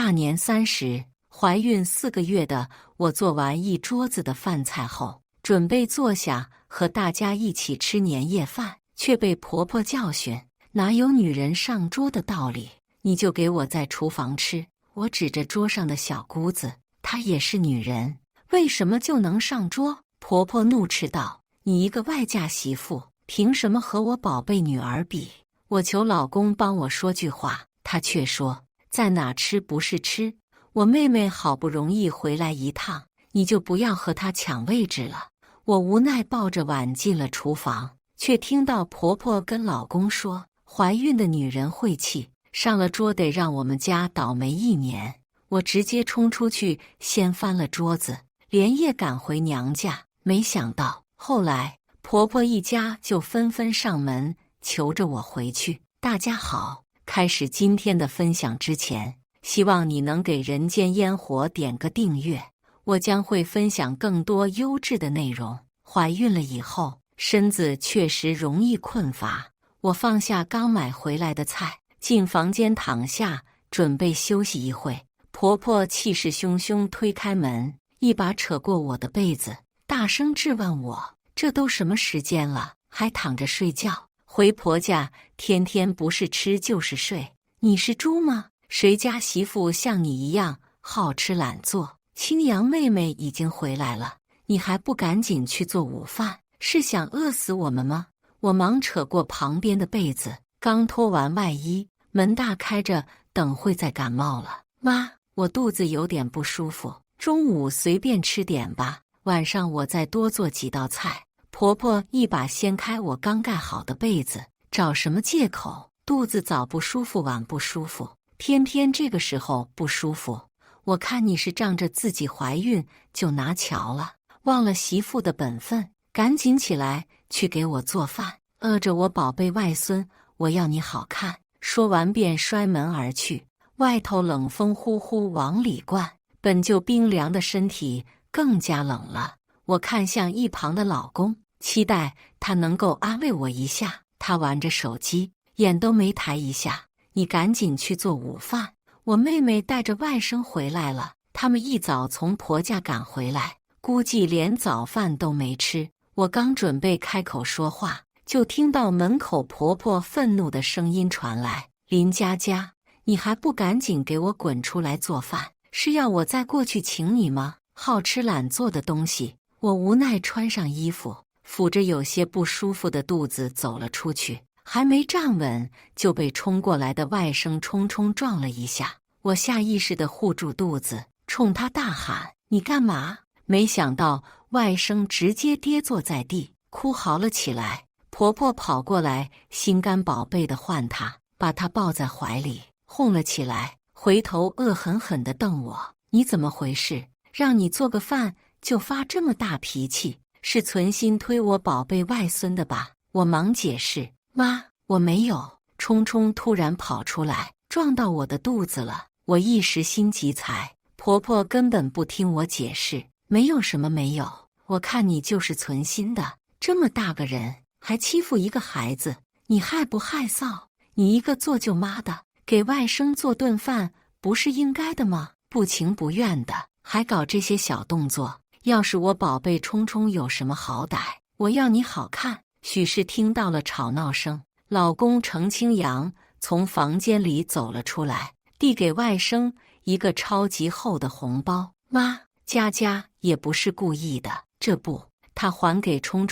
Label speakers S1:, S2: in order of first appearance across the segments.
S1: 大年30，怀孕4个月的我做完一桌子的饭菜后，准备坐下和大家一起吃年夜饭，却被婆婆教训：哪有女人上桌的道理？你就给我在厨房吃。我指着桌上的小姑子，她也是女人，为什么就能上桌？婆婆怒斥道：你一个外嫁媳妇，凭什么和我宝贝女儿比？我求老公帮我说句话，他却说在哪吃不是吃，我妹妹好不容易回来一趟，你就不要和她抢位置了。我无奈抱着碗进了厨房，却听到婆婆跟老公说，怀孕的女人晦气，上了桌得让我们家倒霉1年。我直接冲出去，掀翻了桌子，连夜赶回娘家。没想到后来婆婆一家就纷纷上门求着我回去。大家好，开始今天的分享之前，希望你能给人间烟火点个订阅，我将会分享更多优质的内容。怀孕了以后，身子确实容易困乏，我放下刚买回来的菜，进房间躺下，准备休息一会。婆婆气势汹汹推开门，一把扯过我的被子，大声质问我：这都什么时间了，还躺着睡觉？回婆家天天不是吃就是睡，你是猪吗？谁家媳妇像你一样好吃懒做？亲阳妹妹已经回来了，你还不赶紧去做午饭？是想饿死我们吗？我忙扯过旁边的被子，刚脱完外衣，门大开着，等会再感冒了。妈，我肚子有点不舒服，中午随便吃点吧，晚上我再多做几道菜。婆婆一把掀开我刚盖好的被子，找什么借口？肚子早不舒服晚不舒服，偏偏这个时候不舒服。我看你是仗着自己怀孕就拿巧了，忘了媳妇的本分，赶紧起来去给我做饭，饿着我宝贝外孙，我要你好看。说完便摔门而去。外头冷风呼呼往里灌，本就冰凉的身体更加冷了。我看向一旁的老公，期待他能够安慰我一下。他玩着手机，眼都没抬一下。你赶紧去做午饭，我妹妹带着外甥回来了，他们一早从婆家赶回来，估计连早饭都没吃。我刚准备开口说话，就听到门口婆婆愤怒的声音传来：林佳佳，你还不赶紧给我滚出来做饭，是要我再过去请你吗？好吃懒做的东西。我无奈穿上衣服，抚着有些不舒服的肚子走了出去，还没站稳就被冲过来的外甥冲撞了一下。我下意识地护住肚子，冲他大喊：你干嘛？没想到外甥直接跌坐在地，哭嚎了起来。婆婆跑过来，心肝宝贝地唤他，把他抱在怀里哄了起来，回头恶狠狠地瞪我：你怎么回事？让你做个饭就发这么大脾气，是存心推我宝贝外孙的吧？我忙解释：妈，我没有。冲突然跑出来，撞到我的肚子了。我一时心急财，婆婆根本不听我解释，没有什么没有，我看你就是存心的，这么大个人还欺负一个孩子，你害不害臊？你一个做舅妈的，给外甥做顿饭不是应该的吗？不情不愿的，还搞这些小动作。要是我宝贝冲有什么好歹，我要你好看。许是听到了吵闹声，老公程清扬从房间里走了出来，递给外甥一个超级厚的红包。妈，佳佳也不是故意的，这不，她还给冲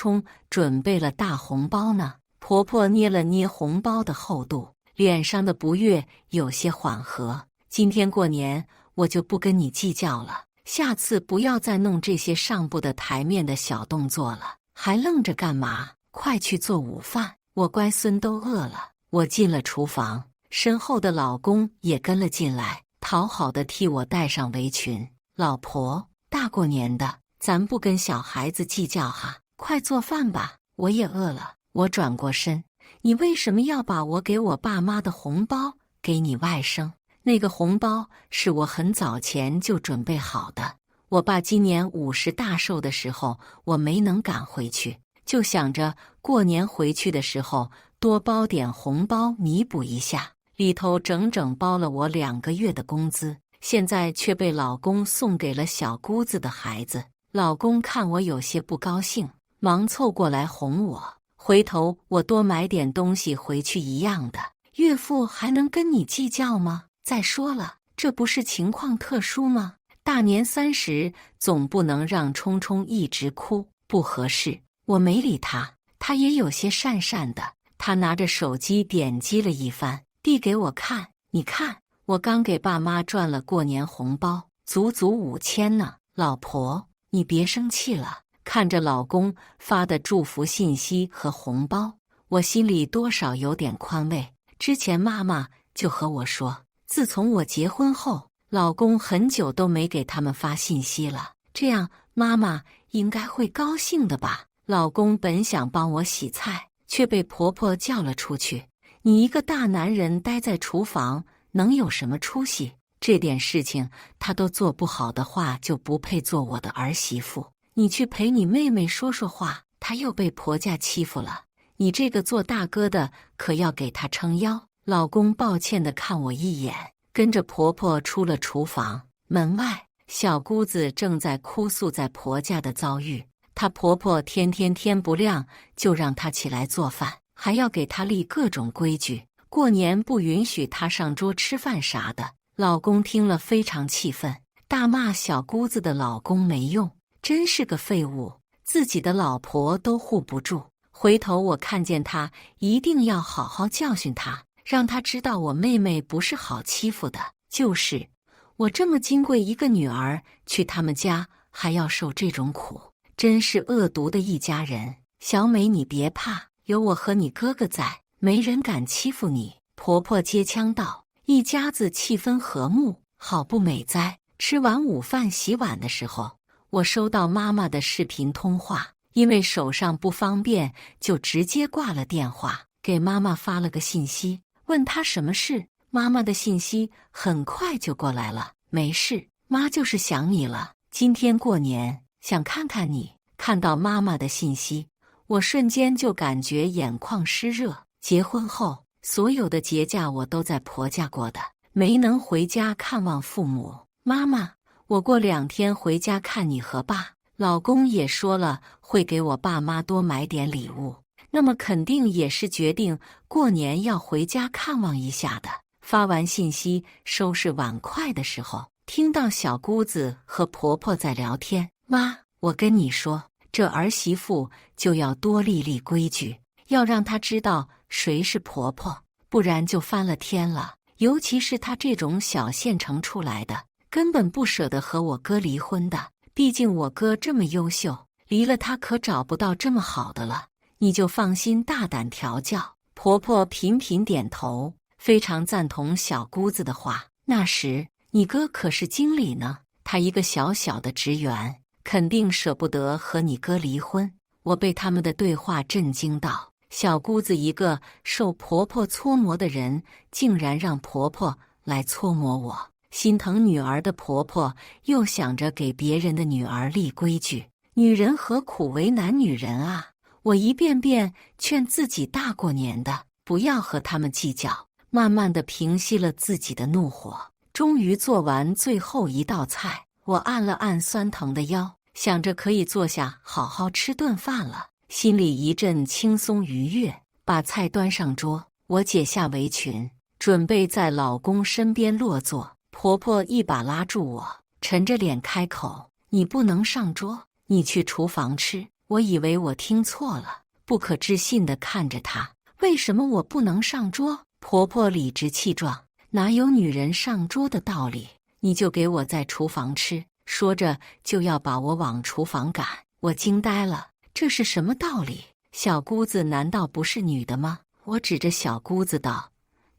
S1: 准备了大红包呢。婆婆捏了捏红包的厚度，脸上的不悦有些缓和。今天过年，我就不跟你计较了，下次不要再弄这些上不得台面的小动作了。还愣着干嘛？快去做午饭，我乖孙都饿了。我进了厨房，身后的老公也跟了进来，讨好的替我戴上围裙。老婆，大过年的，咱不跟小孩子计较哈，快做饭吧，我也饿了。我转过身，你为什么要把我给我爸妈的红包给你外甥？那个红包是我很早前就准备好的，我爸今年50大寿的时候，我没能赶回去，就想着过年回去的时候多包点红包弥补一下，里头整整包了我2个月的工资。现在却被老公送给了小姑子的孩子。老公看我有些不高兴，忙凑过来哄我，回头我多买点东西回去一样的。岳父还能跟你计较吗？再说了，这不是情况特殊吗？大年30总不能让冲冲一直哭，不合适。我没理他，他也有些讪讪的。他拿着手机点击了一番，递给我看，你看，我刚给爸妈赚了过年红包，足足5000呢。老婆，你别生气了。看着老公发的祝福信息和红包，我心里多少有点宽慰。之前妈妈就和我说，自从我结婚后，老公很久都没给他们发信息了，这样妈妈应该会高兴的吧。老公本想帮我洗菜，却被婆婆叫了出去。你一个大男人待在厨房，能有什么出息？这点事情他都做不好的话，就不配做我的儿媳妇。你去陪你妹妹说说话，她又被婆家欺负了，你这个做大哥的可要给她撑腰。老公抱歉地看我一眼，跟着婆婆出了厨房。门外，小姑子正在哭诉在婆家的遭遇。她婆婆天不亮就让她起来做饭，还要给她立各种规矩，过年不允许她上桌吃饭啥的。老公听了非常气愤，大骂小姑子的老公没用，真是个废物，自己的老婆都护不住。回头我看见他，一定要好好教训他，让他知道我妹妹不是好欺负的。就是我这么金贵一个女儿，去他们家还要受这种苦，真是恶毒的一家人。小美，你别怕，有我和你哥哥在，没人敢欺负你。婆婆接腔道。一家子气氛和睦，好不美哉。吃完午饭洗碗的时候，我收到妈妈的视频通话，因为手上不方便，就直接挂了电话，给妈妈发了个信息，问她什么事。妈妈的信息很快就过来了，没事，妈就是想你了，今天过年想看看你。看到妈妈的信息，我瞬间就感觉眼眶湿热。结婚后所有的节假我都在婆家过的，没能回家看望父母。妈妈，我过2天回家看你和爸。老公也说了会给我爸妈多买点礼物，那么肯定也是决定过年要回家看望一下的。发完信息收拾碗筷的时候，听到小姑子和婆婆在聊天。妈，我跟你说，这儿媳妇就要多立立规矩，要让她知道谁是婆婆，不然就翻了天了。尤其是她这种小县城出来的，根本不舍得和我哥离婚的。毕竟我哥这么优秀，离了他可找不到这么好的了。你就放心大胆调教。婆婆频频点头，非常赞同小姑子的话。那时你哥可是经理呢，他一个小小的职员，肯定舍不得和你哥离婚。我被他们的对话震惊到。小姑子一个受婆婆搓磨的人，竟然让婆婆来搓磨我。心疼女儿的婆婆又想着给别人的女儿立规矩，女人何苦为难女人啊？我一遍遍劝自己大过年的不要和他们计较，慢慢的平息了自己的怒火。终于做完最后一道菜，我按了按酸疼的腰，想着可以坐下好好吃顿饭了，心里一阵轻松愉悦。把菜端上桌，我解下围裙，准备在老公身边落座。婆婆一把拉住我，沉着脸开口：“你不能上桌，你去厨房吃。”我以为我听错了，不可置信地看着她：“为什么我不能上桌？”婆婆理直气壮：“哪有女人上桌的道理？你就给我在厨房吃。”说着就要把我往厨房赶。我惊呆了，这是什么道理？小姑子难道不是女的吗？我指着小姑子道：“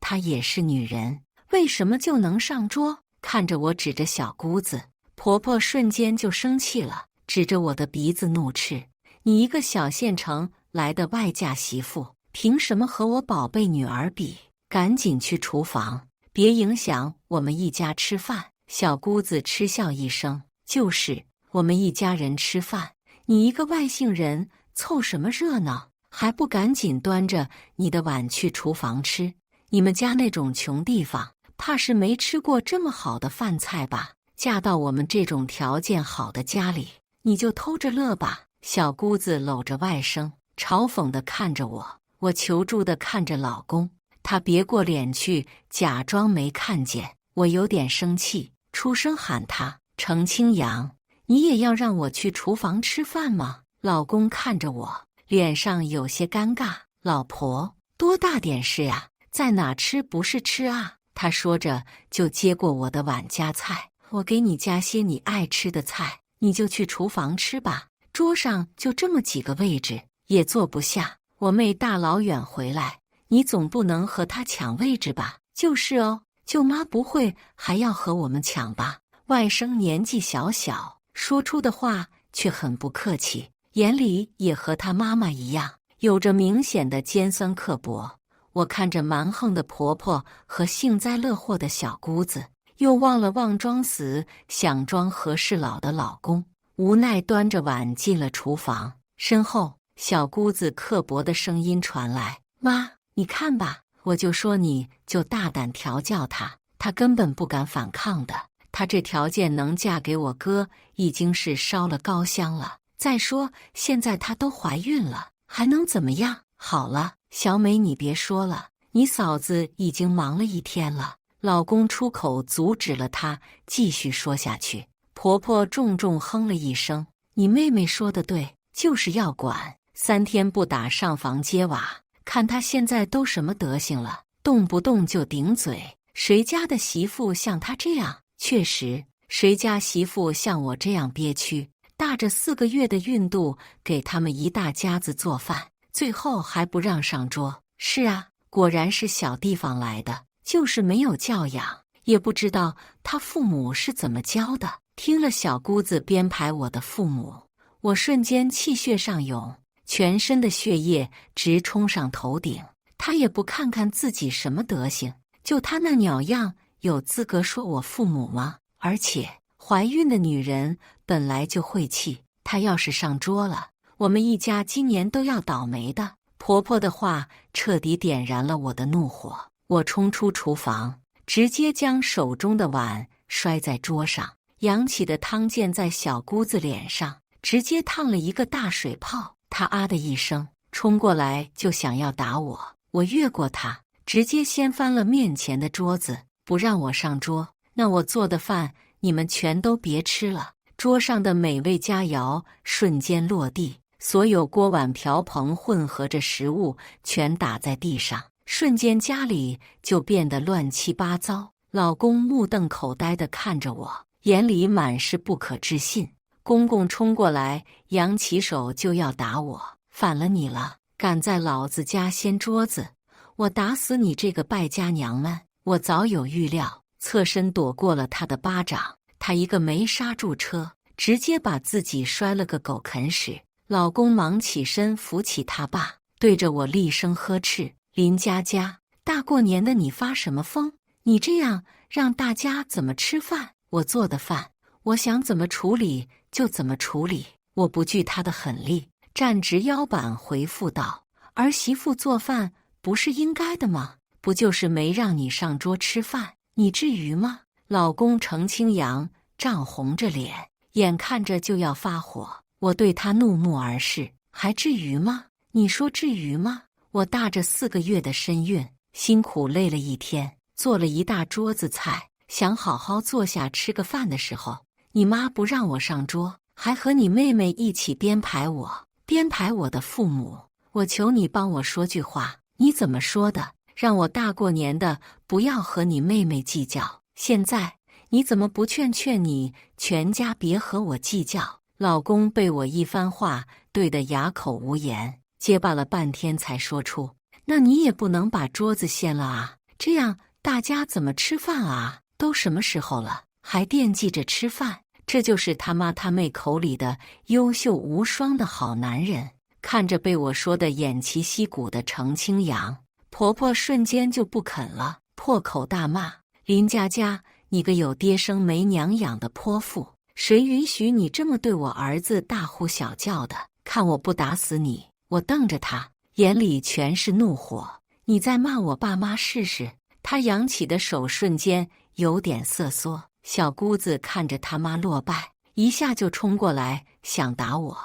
S1: 她也是女人。”为什么就能上桌？看着我指着小姑子，婆婆瞬间就生气了，指着我的鼻子怒斥：“你一个小县城来的外嫁媳妇，凭什么和我宝贝女儿比？赶紧去厨房，别影响我们一家吃饭。”小姑子嗤笑一声：“就是我们一家人吃饭，你一个外姓人凑什么热闹？还不赶紧端着你的碗去厨房吃？你们家那种穷地方，怕是没吃过这么好的饭菜吧？嫁到我们这种条件好的家里，你就偷着乐吧。小姑子搂着外甥，嘲讽地看着我，我求助地看着老公，他别过脸去，假装没看见。我有点生气，出声喊他：程清扬，你也要让我去厨房吃饭吗？老公看着我，脸上有些尴尬。老婆，多大点事呀？在哪吃不是吃啊？他说着就接过我的碗夹菜，我给你夹些你爱吃的菜，你就去厨房吃吧。桌上就这么几个位置，也坐不下。我妹大老远回来，你总不能和她抢位置吧？就是哦，舅妈不会还要和我们抢吧？外甥年纪小小，说出的话却很不客气，眼里也和他妈妈一样，有着明显的尖酸刻薄。我看着蛮横的婆婆和幸灾乐祸的小姑子，又望了望装死想装和事佬的老公，无奈端着碗进了厨房。身后小姑子刻薄的声音传来：妈，你看吧，我就说你就大胆调教她，她根本不敢反抗的。她这条件能嫁给我哥，已经是烧了高香了。再说现在她都怀孕了，还能怎么样？好了，小美你别说了，你嫂子已经忙了一天了。老公出口阻止了她继续说下去。婆婆重重哼了一声：你妹妹说的对，就是要管，3天不打上房揭瓦，看她现在都什么德行了，动不动就顶嘴。谁家的媳妇像她这样？确实，谁家媳妇像我这样憋屈，大着4个月的孕肚给他们一大家子做饭，最后还不让上桌。是啊，果然是小地方来的，就是没有教养，也不知道他父母是怎么教的。听了小姑子编排我的父母，我瞬间气血上涌，全身的血液直冲上头顶。他也不看看自己什么德行，就他那鸟样，有资格说我父母吗？而且怀孕的女人本来就会气，她要是上桌了，我们一家今年都要倒霉的。婆婆的话彻底点燃了我的怒火，我冲出厨房，直接将手中的碗摔在桌上，扬起的汤溅在小姑子脸上，直接烫了一个大水泡。她啊的一声冲过来就想要打我，我越过她，直接掀翻了面前的桌子，不让我上桌，那我做的饭你们全都别吃了。桌上的美味佳肴瞬间落地，所有锅碗瓢盆混合着食物全打在地上，瞬间家里就变得乱七八糟。老公目瞪口呆地看着我，眼里满是不可置信。公公冲过来，扬起手就要打我：反了你了，敢在老子家掀桌子，我打死你这个败家娘们！我早有预料，侧身躲过了他的巴掌，他一个没刹住车，直接把自己摔了个狗啃屎。老公忙起身扶起他爸，对着我厉声呵斥：林佳佳，大过年的你发什么疯？你这样让大家怎么吃饭？我做的饭，我想怎么处理就怎么处理。我不惧他的狠厉，站直腰板回复道：儿媳妇做饭不是应该的吗？不就是没让你上桌吃饭，你至于吗？老公程清扬涨红着脸，眼看着就要发火，我对他怒目而视：还至于吗？你说至于吗？我大着4个月的身孕，辛苦累了一天，做了一大桌子菜，想好好坐下吃个饭的时候，你妈不让我上桌，还和你妹妹一起编排我的父母。我求你帮我说句话，你怎么说的？让我大过年的不要和你妹妹计较，现在你怎么不劝劝你全家别和我计较？老公被我一番话对得哑口无言，结巴了半天才说出：那你也不能把桌子掀了啊，这样大家怎么吃饭啊？都什么时候了，还惦记着吃饭？这就是他妈他妹口里的优秀无双的好男人。看着被我说得偃旗息鼓的程清扬，婆婆瞬间就不肯了，破口大骂：林佳佳，你个有爹生没娘养的泼妇，谁允许你这么对我儿子大呼小叫的？看我不打死你！我瞪着他，眼里全是怒火。你再骂我爸妈试试？他扬起的手瞬间有点瑟缩。小姑子看着他妈落败，一下就冲过来想打我，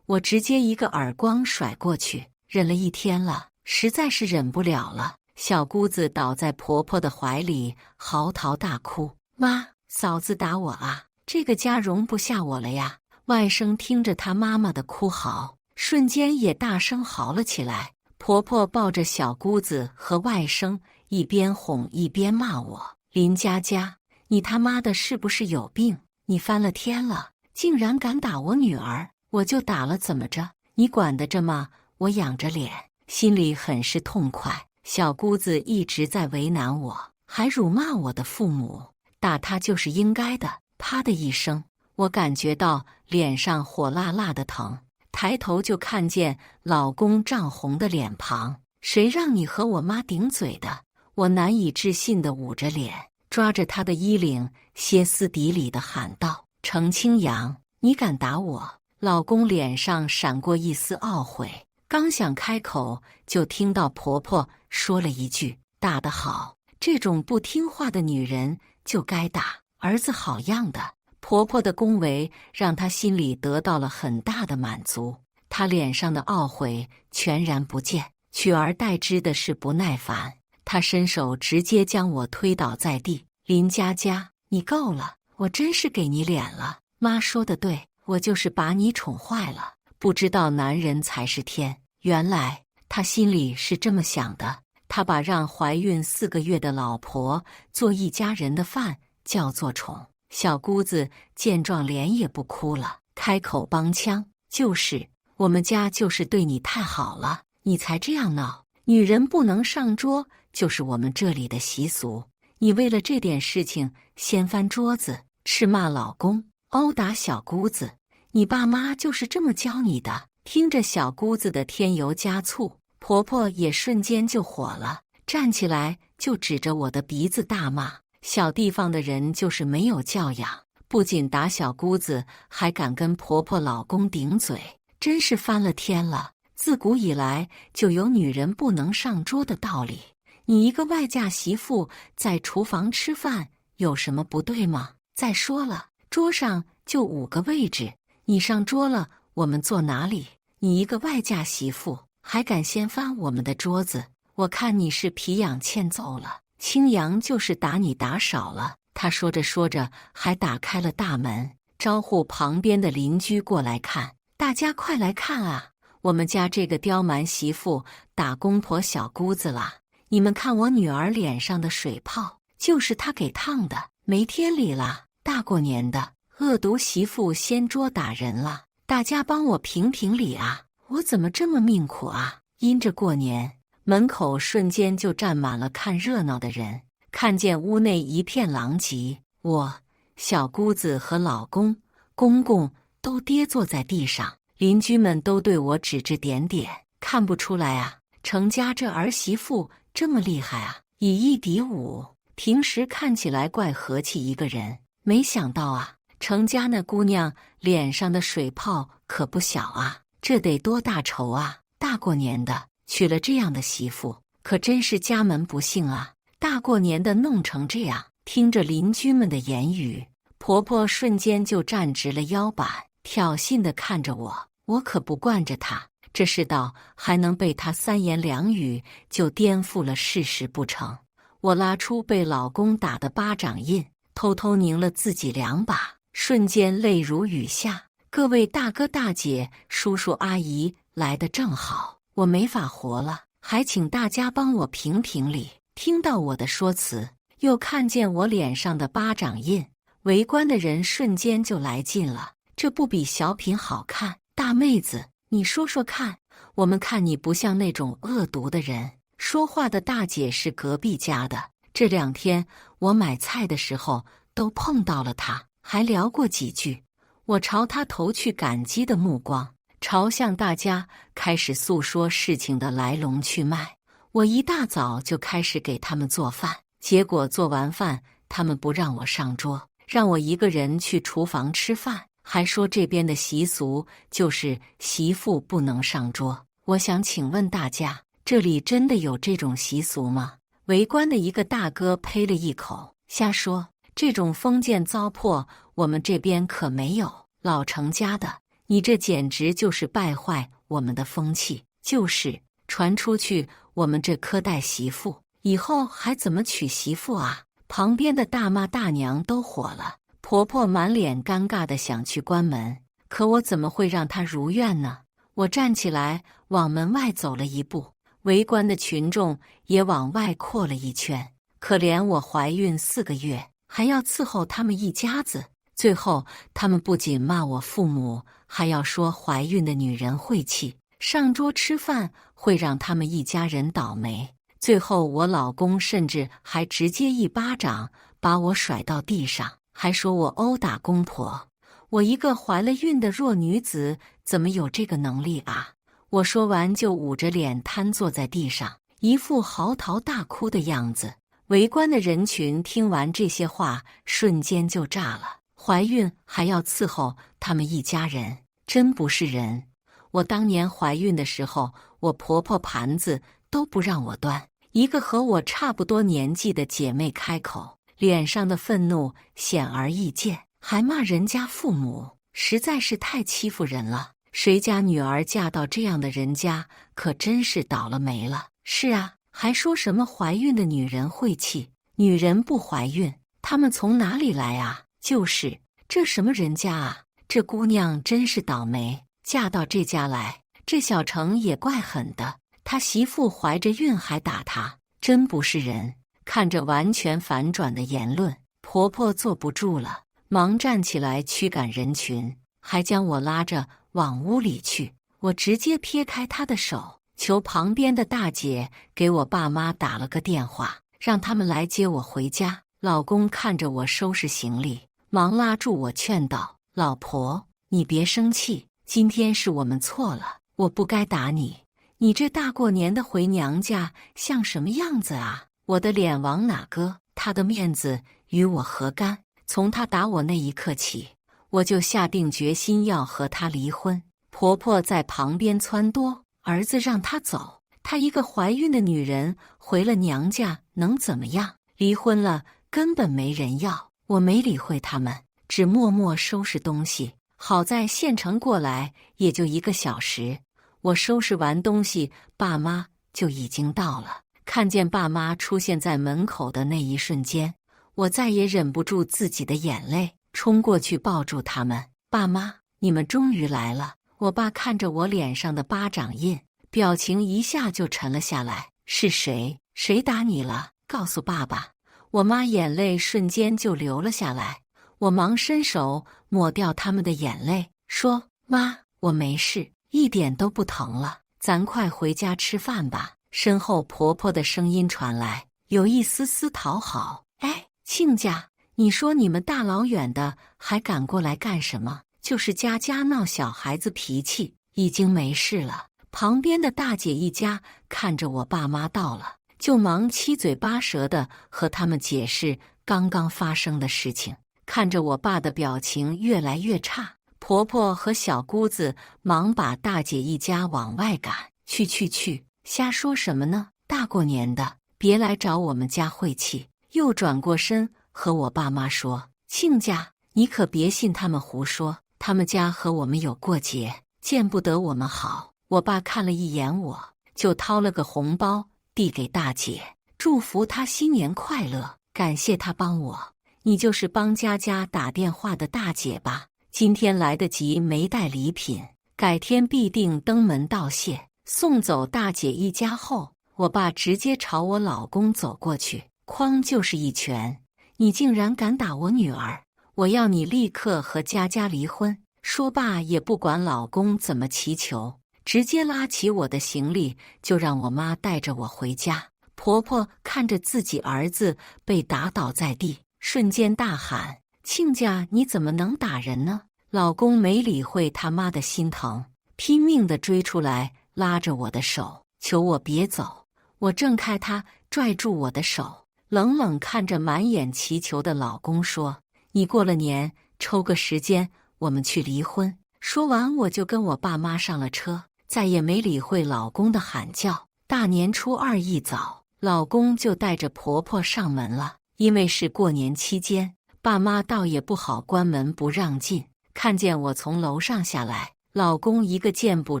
S1: 我直接一个耳光甩过去。忍了一天了，实在是忍不了了。小姑子倒在婆婆的怀里，嚎啕大哭：“妈，嫂子打我啊！这个家容不下我了呀！”外甥听着她妈妈的哭嚎，瞬间也大声嚎了起来。婆婆抱着小姑子和外甥，一边哄一边骂我：“林佳佳，你他妈的是不是有病？你翻了天了，竟然敢打我女儿！我就打了怎么着？你管得着吗？”我仰着脸，心里很是痛快。小姑子一直在为难我，还辱骂我的父母，打她就是应该的。啪的一声，我感觉到脸上火辣辣的疼，抬头就看见老公涨红的脸庞。谁让你和我妈顶嘴的？我难以置信地捂着脸，抓着她的衣领，歇斯底里地喊道：“程清扬，你敢打我！”老公脸上闪过一丝懊悔，刚想开口，就听到婆婆说了一句：“打得好，这种不听话的女人就该打，儿子好样的。”婆婆的恭维让她心里得到了很大的满足，她脸上的懊悔全然不见，取而代之的是不耐烦。她伸手直接将我推倒在地：“林佳佳，你够了，我真是给你脸了。妈说的对，我就是把你宠坏了，不知道男人才是天。”原来他心里是这么想的，他把让怀孕4个月的老婆做一家人的饭叫做宠。小姑子见状连也不哭了，开口帮腔：“就是我们家就是对你太好了，你才这样闹。女人不能上桌，就是我们这里的习俗。你为了这点事情掀翻桌子，斥骂老公，殴打小姑子，你爸妈就是这么教你的。”听着小姑子的添油加醋，婆婆也瞬间就火了，站起来就指着我的鼻子大骂：“小地方的人就是没有教养，不仅打小姑子，还敢跟婆婆老公顶嘴，真是翻了天了！自古以来就有女人不能上桌的道理，你一个外嫁媳妇在厨房吃饭有什么不对吗？再说了，桌上就5个位置，你上桌了，我们坐哪里？你一个外嫁媳妇还敢掀翻我们的桌子？我看你是皮痒欠揍了。清扬就是打你打少了。”他说着说着，还打开了大门，招呼旁边的邻居过来看：“大家快来看啊！我们家这个刁蛮媳妇打公婆小姑子了。你们看我女儿脸上的水泡，就是她给烫的，没天理了！大过年的，恶毒媳妇掀桌打人了。大家帮我评评理啊！我怎么这么命苦啊？”因着过年，门口瞬间就站满了看热闹的人。看见屋内一片狼藉，我、小姑子和老公、公公都跌坐在地上，邻居们都对我指指点点：“看不出来啊，程家这儿媳妇这么厉害啊，以1敌5，平时看起来怪和气一个人，没想到啊，程家那姑娘脸上的水泡可不小啊，这得多大仇啊！大过年的娶了这样的媳妇，可真是家门不幸啊！大过年的弄成这样。”听着邻居们的言语，婆婆瞬间就站直了腰板，挑衅地看着我。我可不惯着她，这世道还能被她3言2语就颠覆了事实不成？我拉出被老公打的巴掌印，偷偷拧了自己2把，瞬间泪如雨下。各位大哥大姐、叔叔阿姨来得正好，我没法活了，还请大家帮我评评理。听到我的说辞，又看见我脸上的巴掌印，围观的人瞬间就来劲了。这不比小品好看？大妹子，你说说看，我们看你不像那种恶毒的人。说话的大姐是隔壁家的，这2天我买菜的时候都碰到了她，还聊过几句。我朝她投去感激的目光，朝向大家开始诉说事情的来龙去脉。我一大早就开始给他们做饭，结果做完饭，他们不让我上桌，让我一个人去厨房吃饭，还说这边的习俗就是媳妇不能上桌。我想请问大家，这里真的有这种习俗吗？围观的一个大哥呸了一口，瞎说，这种封建糟粕我们这边可没有，老程家的，你这简直就是败坏我们的风气，就是传出去，我们这苛待媳妇，以后还怎么娶媳妇啊？旁边的大妈大娘都火了，婆婆满脸尴尬的想去关门，可我怎么会让她如愿呢？我站起来往门外走了一步，围观的群众也往外扩了一圈。可怜我怀孕4个月，还要伺候他们一家子，最后他们不仅骂我父母，还要说怀孕的女人晦气，上桌吃饭会让他们一家人倒霉。最后我老公甚至还直接一巴掌把我甩到地上，还说我殴打公婆。我一个怀了孕的弱女子怎么有这个能力啊？我说完就捂着脸瘫坐在地上，一副嚎啕大哭的样子。围观的人群听完这些话瞬间就炸了，怀孕还要伺候他们一家人，真不是人。我当年怀孕的时候，我婆婆盘子都不让我端，一个和我差不多年纪的姐妹开口，脸上的愤怒显而易见，还骂人家父母，实在是太欺负人了。谁家女儿嫁到这样的人家，可真是倒了霉了。是啊，还说什么怀孕的女人晦气，女人不怀孕，她们从哪里来啊？就是这什么人家啊？这姑娘真是倒霉，嫁到这家来。这小程也怪狠的，他媳妇怀着孕还打他，真不是人。看着完全反转的言论，婆婆坐不住了，忙站起来驱赶人群，还将我拉着往屋里去。我直接撇开她的手，求旁边的大姐给我爸妈打了个电话，让他们来接我回家。老公看着我收拾行李，忙拉住我劝道：“老婆，你别生气，今天是我们错了，我不该打你。你这大过年的回娘家像什么样子啊？我的脸往哪搁？他的面子与我何干？”从他打我那一刻起，我就下定决心要和他离婚。婆婆在旁边撺掇，儿子让她走，她一个怀孕的女人回了娘家能怎么样？离婚了根本没人要。我没理会他们，只默默收拾东西。好在县城过来也就1个小时，我收拾完东西，爸妈就已经到了。看见爸妈出现在门口的那一瞬间，我再也忍不住自己的眼泪，冲过去抱住他们。爸妈，你们终于来了。我爸看着我脸上的巴掌印，表情一下就沉了下来。是谁？谁打你了？告诉爸爸。我妈眼泪瞬间就流了下来，我忙伸手抹掉他们的眼泪，说：“妈，我没事，一点都不疼了，咱快回家吃饭吧。”身后婆婆的声音传来，有一丝丝讨好：“哎，亲家，你说你们大老远的还赶过来干什么？就是家家闹小孩子脾气，已经没事了。”旁边的大姐一家看着我爸妈到了，就忙七嘴八舌的和他们解释刚刚发生的事情。看着我爸的表情越来越差，婆婆和小姑子忙把大姐一家往外赶。去，瞎说什么呢？大过年的，别来找我们家晦气。又转过身和我爸妈说：“亲家，你可别信他们胡说，他们家和我们有过节，见不得我们好。”我爸看了一眼我，就掏了个红包递给大姐，祝福她新年快乐，感谢她帮我。你就是帮佳佳打电话的大姐吧？今天来得及没带礼品，改天必定登门道谢。送走大姐一家后，我爸直接朝我老公走过去，哐就是一拳。你竟然敢打我女儿，我要你立刻和佳佳离婚。说罢也不管老公怎么祈求，直接拉起我的行李就让我妈带着我回家。婆婆看着自己儿子被打倒在地，瞬间大喊：“亲家，你怎么能打人呢？”老公没理会他妈的心疼，拼命地追出来，拉着我的手，求我别走。我挣开他，拽住我的手，冷冷看着满眼祈求的老公说：“你过了年抽个时间，我们去离婚。”说完我就跟我爸妈上了车，再也没理会老公的喊叫。大年初二一早，老公就带着婆婆上门了。因为是过年期间，爸妈倒也不好关门不让进。看见我从楼上下来，老公一个箭步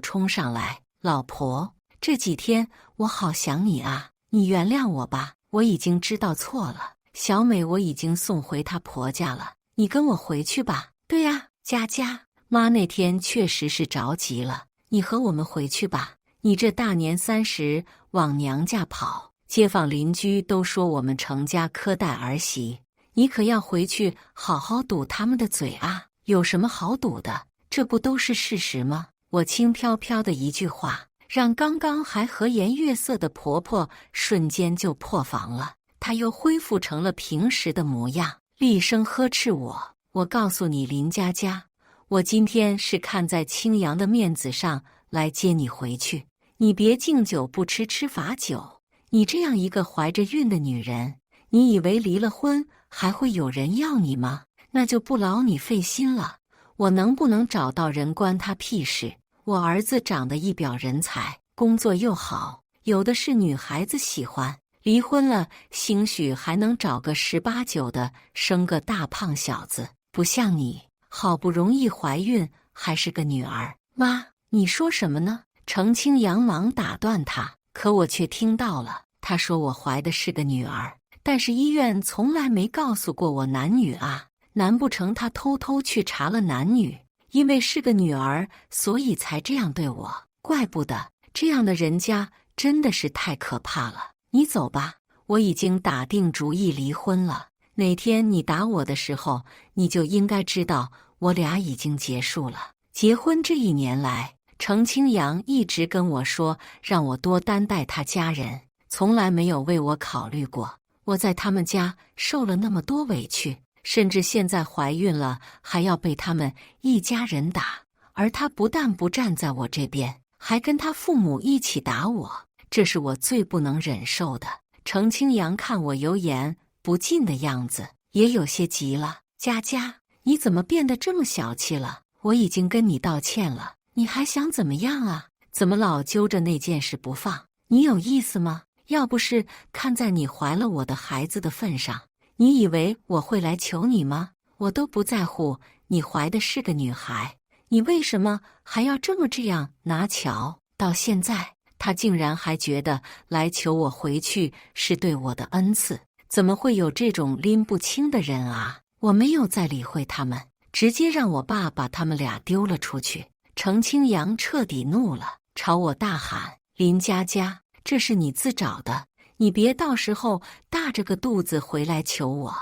S1: 冲上来：“老婆，这几天我好想你啊，你原谅我吧，我已经知道错了。小美我已经送回她婆家了，你跟我回去吧。”“对呀，佳佳，妈那天确实是着急了，你和我们回去吧。你这大年30往娘家跑，街坊邻居都说我们程家苛待儿媳，你可要回去好好堵他们的嘴啊！”“有什么好堵的？这不都是事实吗？”我轻飘飘的一句话，让刚刚还和颜悦色的婆婆瞬间就破防了。她又恢复成了平时的模样，厉声呵斥我：“我告诉你林佳佳，我今天是看在青阳的面子上来接你回去，你别敬酒不吃吃罚酒。你这样一个怀着孕的女人，你以为离了婚还会有人要你吗？那就不劳你费心了。我能不能找到人关他屁事？我儿子长得一表人才，工作又好，有的是女孩子喜欢。离婚了，兴许还能找个18、9的，生个大胖小子。不像你，好不容易怀孕，还是个女儿。”“妈，你说什么呢？”程清扬忙打断他，可我却听到了。他说我怀的是个女儿，但是医院从来没告诉过我男女啊。难不成他偷偷去查了男女，因为是个女儿，所以才这样对我？怪不得，这样的人家真的是太可怕了。你走吧，我已经打定主意离婚了。哪天你打我的时候，你就应该知道我俩已经结束了。结婚这1年来，程清扬一直跟我说让我多担待他家人，从来没有为我考虑过。我在他们家受了那么多委屈，甚至现在怀孕了还要被他们一家人打，而他不但不站在我这边，还跟他父母一起打我，这是我最不能忍受的。程清扬看我油盐不进的样子，也有些急了。“佳佳，你怎么变得这么小气了？我已经跟你道歉了，你还想怎么样啊？怎么老揪着那件事不放？你有意思吗？要不是看在你怀了我的孩子的份上，你以为我会来求你吗？我都不在乎你怀的是个女孩，你为什么还要这样拿巧？到现在，他竟然还觉得来求我回去是对我的恩赐，怎么会有这种拎不清的人啊？”我没有再理会他们，直接让我爸把他们俩丢了出去。程清扬彻底怒了，朝我大喊：“林佳佳，这是你自找的，你别到时候大着个肚子回来求我。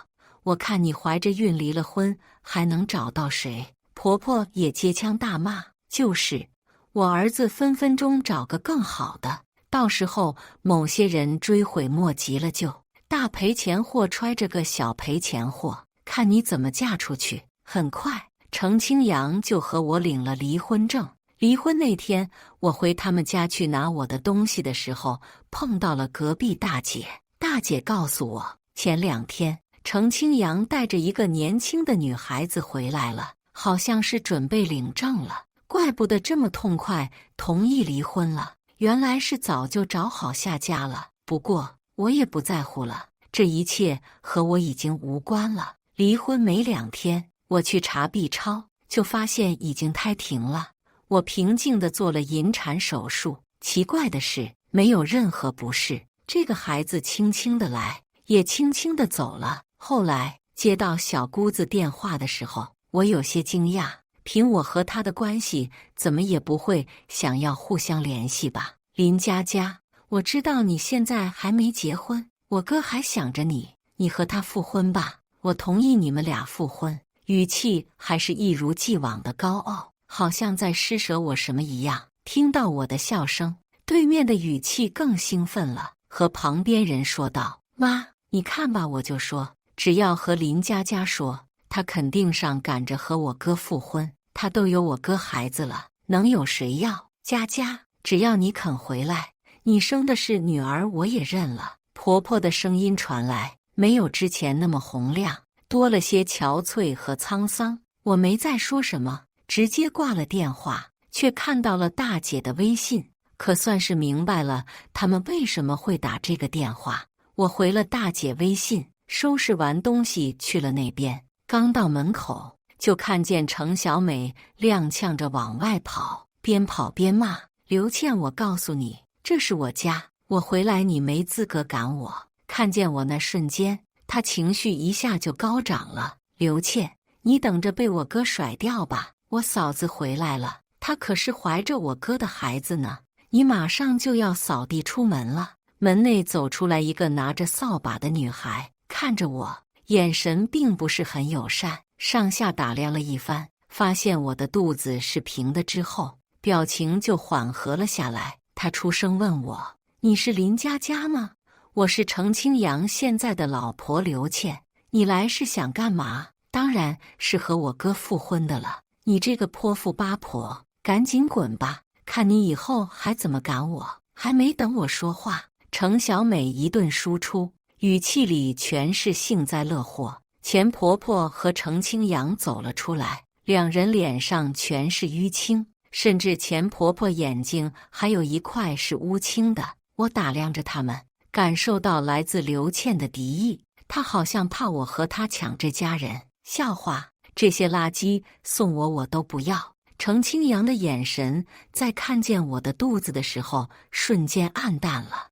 S1: 我看你怀着孕离了婚，还能找到谁？”婆婆也接腔大骂：“就是，我儿子分分钟找个更好的，到时候某些人追悔莫及了就，大赔钱货揣着个小赔钱货，看你怎么嫁出去。”很快，程清扬就和我领了离婚证。离婚那天，我回他们家去拿我的东西的时候，碰到了隔壁大姐。大姐告诉我，前2天程清扬带着一个年轻的女孩子回来了，好像是准备领证了。怪不得这么痛快同意离婚了，原来是早就找好下家了。不过我也不在乎了，这一切和我已经无关了。离婚没2天，我去查 B 超，就发现已经胎停了。我平静地做了引产手术，奇怪的是，没有任何不适。这个孩子轻轻地来，也轻轻地走了。后来接到小姑子电话的时候，我有些惊讶，凭我和她的关系，怎么也不会想要互相联系吧？林佳佳，我知道你现在还没结婚，我哥还想着你，你和他复婚吧。我同意你们俩复婚，语气还是一如既往的高傲，好像在施舍我什么一样。听到我的笑声，对面的语气更兴奋了，和旁边人说道：“妈，你看吧，我就说，只要和林佳佳说，她肯定上赶着和我哥复婚，她都有我哥孩子了，能有谁要？佳佳，只要你肯回来，你生的是女儿，我也认了。”婆婆的声音传来，没有之前那么洪亮，多了些憔悴和沧桑。我没再说什么，直接挂了电话，却看到了大姐的微信，可算是明白了他们为什么会打这个电话。我回了大姐微信，收拾完东西去了那边。刚到门口，就看见程小美踉跄着往外跑，边跑边骂：“刘倩，我告诉你，这是我家，我回来你没资格赶我。”看见我那瞬间，她情绪一下就高涨了。刘倩，你等着被我哥甩掉吧！我嫂子回来了，她可是怀着我哥的孩子呢。你马上就要扫地出门了。门内走出来一个拿着扫把的女孩，看着我，眼神并不是很友善，上下打量了一番，发现我的肚子是平的之后，表情就缓和了下来。她出声问我：“你是林佳佳吗？我是程清扬现在的老婆刘倩，你来是想干嘛？”“当然是和我哥复婚的了。你这个泼妇八婆，赶紧滚吧！看你以后还怎么赶我！”还没等我说话，程小美一顿输出，语气里全是幸灾乐祸。钱婆婆和程清扬走了出来，两人脸上全是淤青，甚至钱婆婆眼睛还有一块是乌青的。我打量着他们，感受到来自刘倩的敌意，她好像怕我和她抢这家人。笑话，这些垃圾送我都不要。程清扬的眼神在看见我的肚子的时候瞬间暗淡了。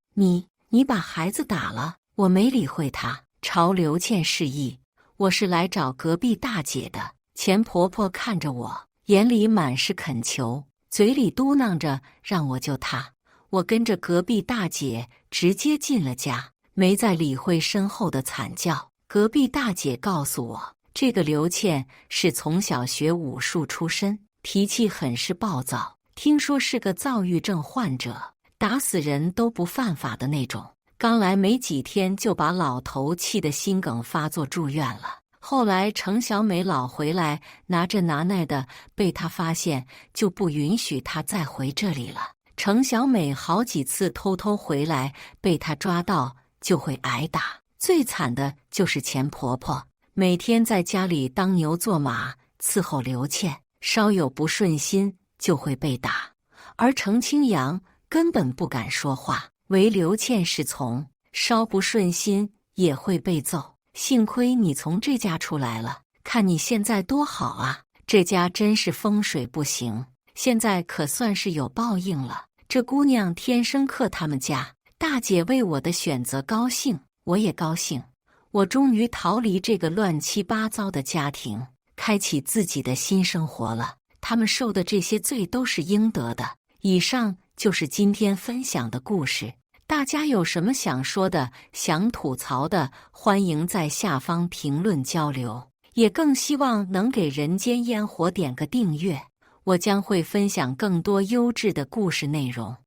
S1: 你把孩子打了？我没理会他，朝刘倩示意：“我是来找隔壁大姐的。”钱婆婆看着我，眼里满是恳求，嘴里嘟囔着让我救她。我跟着隔壁大姐直接进了家，没再理会身后的惨叫。隔壁大姐告诉我，这个刘倩是从小学武术出身，脾气很是暴躁，听说是个躁郁症患者，打死人都不犯法的那种。刚来没几天就把老头气得心梗发作住院了。后来程小美老回来拿着拿奈的，被他发现就不允许他再回这里了。程小美好几次偷偷回来，被他抓到就会挨打。最惨的就是钱婆婆，每天在家里当牛做马伺候刘倩，稍有不顺心就会被打。而程清扬根本不敢说话，唯刘倩是从，稍不顺心也会被揍。幸亏你从这家出来了，看你现在多好啊！这家真是风水不行，现在可算是有报应了。这姑娘天生克他们家，大姐为我的选择高兴，我也高兴。我终于逃离这个乱七八糟的家庭，开启自己的新生活了。他们受的这些罪都是应得的。以上就是今天分享的故事。大家有什么想说的、想吐槽的，欢迎在下方评论交流。也更希望能给人间烟火点个订阅，我将会分享更多优质的故事内容。